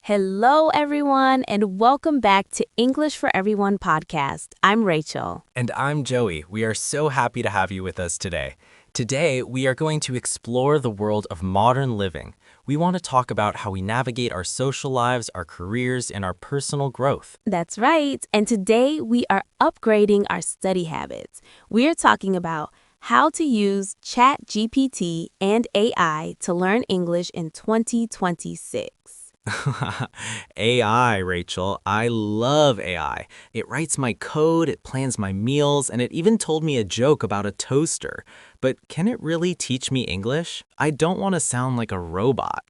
Hello, everyone, and welcome back to English for Everyone podcast. I'm Rachel. And I'm Joey. We are so happy to have you with us today. Today, we are going to explore the world of modern living. We want to talk about how we navigate our social lives, our careers, and our personal growth. That's right. And today we are upgrading our study habits. We are talking about how to use ChatGPT and AI to learn English in 2026. AI, Rachel. I love AI. It writes my code, it plans my meals, and it even told me a joke about a toaster. But can it really teach me English? I don't want to sound like a robot.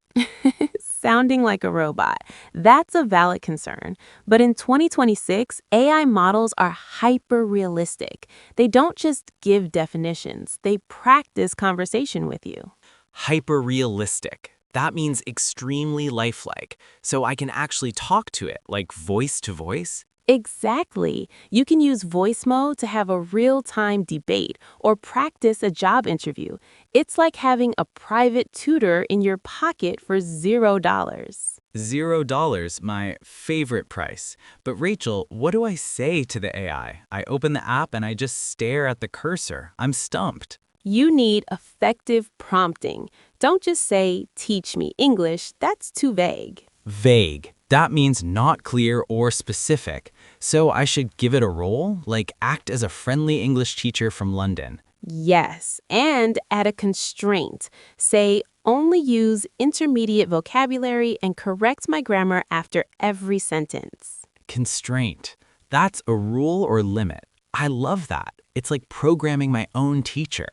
Sounding like a robot. That's a valid concern. But in 2026, AI models are hyper-realistic. They don't just give definitions, they practice conversation with you. Hyper-realistic. That means extremely lifelike, so I can actually talk to it, like voice to voice. Exactly. You can use voice mode to have a real-time debate or practice a job interview. It's like having a private tutor in your pocket for $0. $0, my favorite price. But Rachel, what do I say to the AI? I open the app and I just stare at the cursor. I'm stumped. You need effective prompting. Don't just say, teach me English. That's too vague. Vague. That means not clear or specific. So I should give it a role, like act as a friendly English teacher from London. Yes, and add a constraint. Say, only use intermediate vocabulary and correct my grammar after every sentence. Constraint. That's a rule or limit. I love that. It's like programming my own teacher.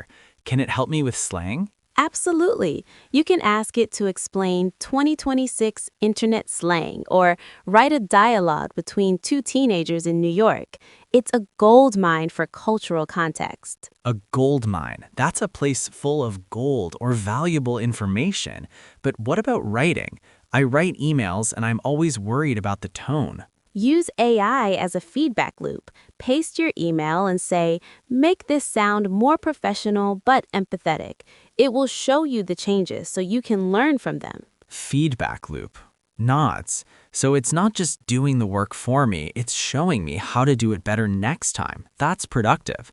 Can it help me with slang? Absolutely. You can ask it to explain 2026 internet slang or write a dialogue between two teenagers in New York. It's a gold mine for cultural context. A gold mine. That's a place full of gold or valuable information. But what about writing? I write emails and I'm always worried about the tone. Use AI as a feedback loop. Paste your email and say, make this sound more professional but empathetic. It will show you the changes so you can learn from them. Feedback loop. Nods. So it's not just doing the work for me, it's showing me how to do it better next time. That's productive.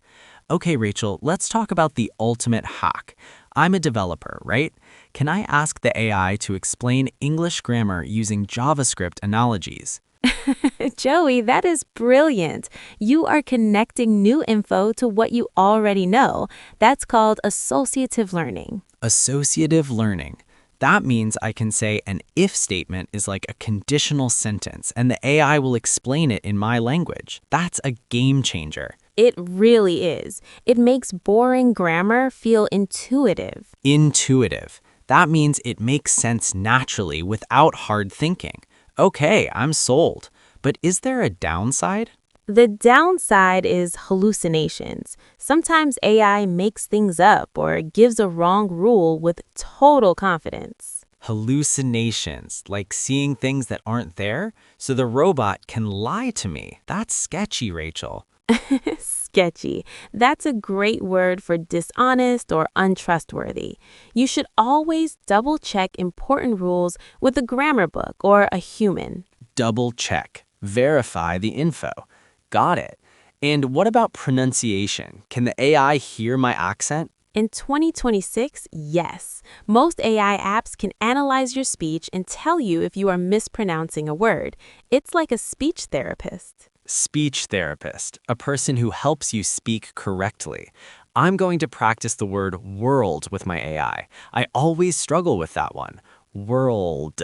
Okay, Rachel, let's talk about the ultimate hack. I'm a developer, right? Can I ask the AI to explain English grammar using JavaScript analogies? Joey, that is brilliant. You are connecting new info to what you already know. That's called associative learning. Associative learning. That means I can say an if statement is like a conditional sentence, and the AI will explain it in my language. That's a game changer. It really is. It makes boring grammar feel intuitive. Intuitive. That means it makes sense naturally without hard thinking. Okay, I'm sold. But is there a downside? The downside is hallucinations. Sometimes AI makes things up or gives a wrong rule with total confidence. Hallucinations, like seeing things that aren't there, so the robot can lie to me. That's sketchy, Rachel. Sketchy. That's a great word for dishonest or untrustworthy. You should always double-check important rules with a grammar book or a human. Double check. Verify the info. Got it. And what about pronunciation? Can the AI hear my accent? In 2026, yes. Most AI apps can analyze your speech and tell you if you are mispronouncing a word. It's like a speech therapist. Speech therapist, a person who helps you speak correctly. I'm going to practice the word world with my AI. I always struggle with that one. World.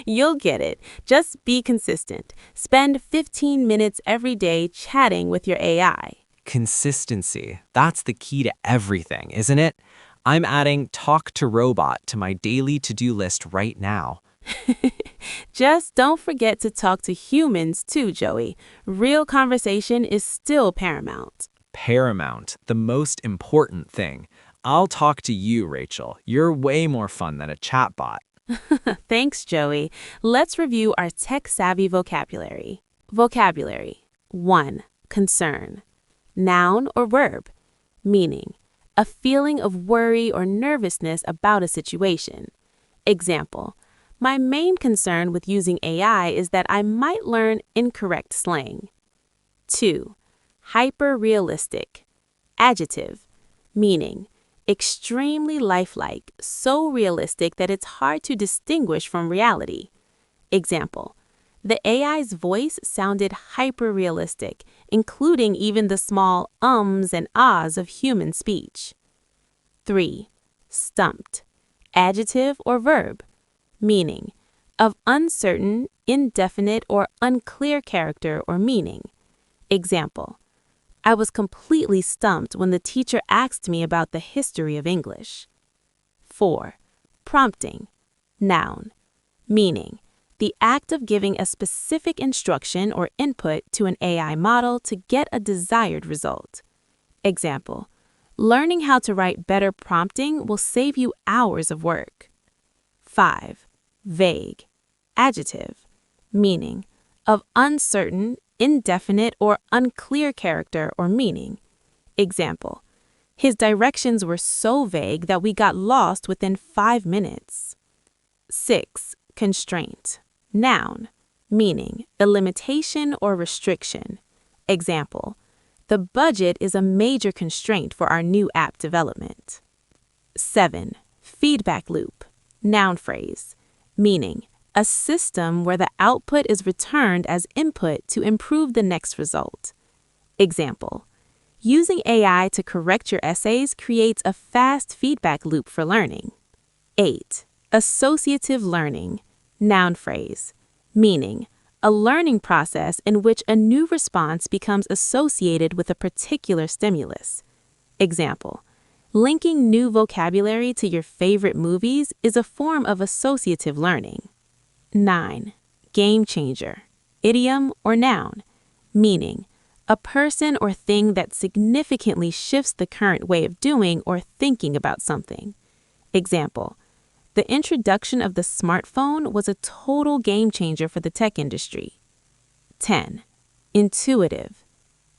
You'll get it. Just be consistent. Spend 15 minutes every day chatting with your AI. Consistency. That's the key to everything, isn't it? I'm adding talk to robot to my daily to-do list right now. Just don't forget to talk to humans too, Joey. Real conversation is still paramount. Paramount, the most important thing. I'll talk to you, Rachel. You're way more fun than a chatbot. Thanks, Joey. Let's review our tech-savvy vocabulary. Vocabulary. 1. Concern. Noun or verb. Meaning, a feeling of worry or nervousness about a situation. Example, My main concern with using AI is that I might learn incorrect slang. 2. Hyper-realistic. Adjective. Meaning, extremely lifelike, so realistic that it's hard to distinguish from reality. Example. The AI's voice sounded hyper-realistic, including even the small ums and ahs of human speech. 3. Stumped. Adjective or verb. Meaning, of uncertain, indefinite, or unclear character or meaning. Example. I was completely stumped when the teacher asked me about the history of English. 4. Prompting. Noun. Meaning, the act of giving a specific instruction or input to an AI model to get a desired result. Example. Learning how to write better prompting will save you hours of work. 5. Vague. Adjective. Meaning, of uncertain, indefinite, or unclear character or meaning. Example. His directions were so vague that we got lost within 5 minutes. 6. Constraint. Noun. Meaning, a limitation or restriction. Example. The budget is a major constraint for our new app development. 7. Feedback loop. Noun phrase. Meaning, a system where the output is returned as input to improve the next result. Example. Using AI to correct your essays creates a fast feedback loop for learning. 8. Associative learning. Noun phrase. Meaning, a learning process in which a new response becomes associated with a particular stimulus. Example. Linking new vocabulary to your favorite movies is a form of associative learning. 9. Game changer. Idiom or noun. Meaning, a person or thing that significantly shifts the current way of doing or thinking about something. Example. The introduction of the smartphone was a total game changer for the tech industry. 10. Intuitive.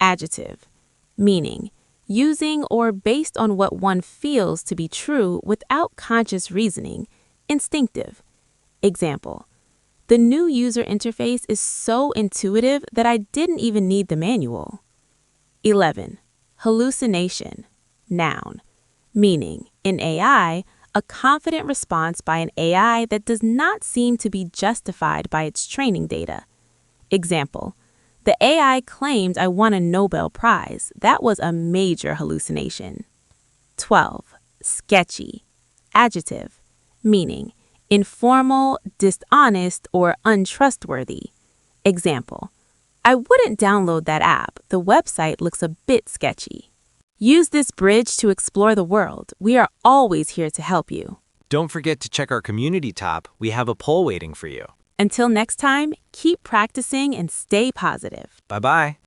Adjective. Meaning, using or based on what one feels to be true without conscious reasoning, instinctive. Example. The new user interface is so intuitive that I didn't even need the manual. 11. Hallucination. Noun. Meaning, in AI, a confident response by an AI that does not seem to be justified by its training data. Example. The AI claimed I won a Nobel Prize. That was a major hallucination. 12. Sketchy. Adjective. Meaning, informal, dishonest, or untrustworthy. Example. I wouldn't download that app. The website looks a bit sketchy. Use this bridge to explore the world. We are always here to help you. Don't forget to check our community tab. We have a poll waiting for you. Until next time, keep practicing and stay positive. Bye-bye.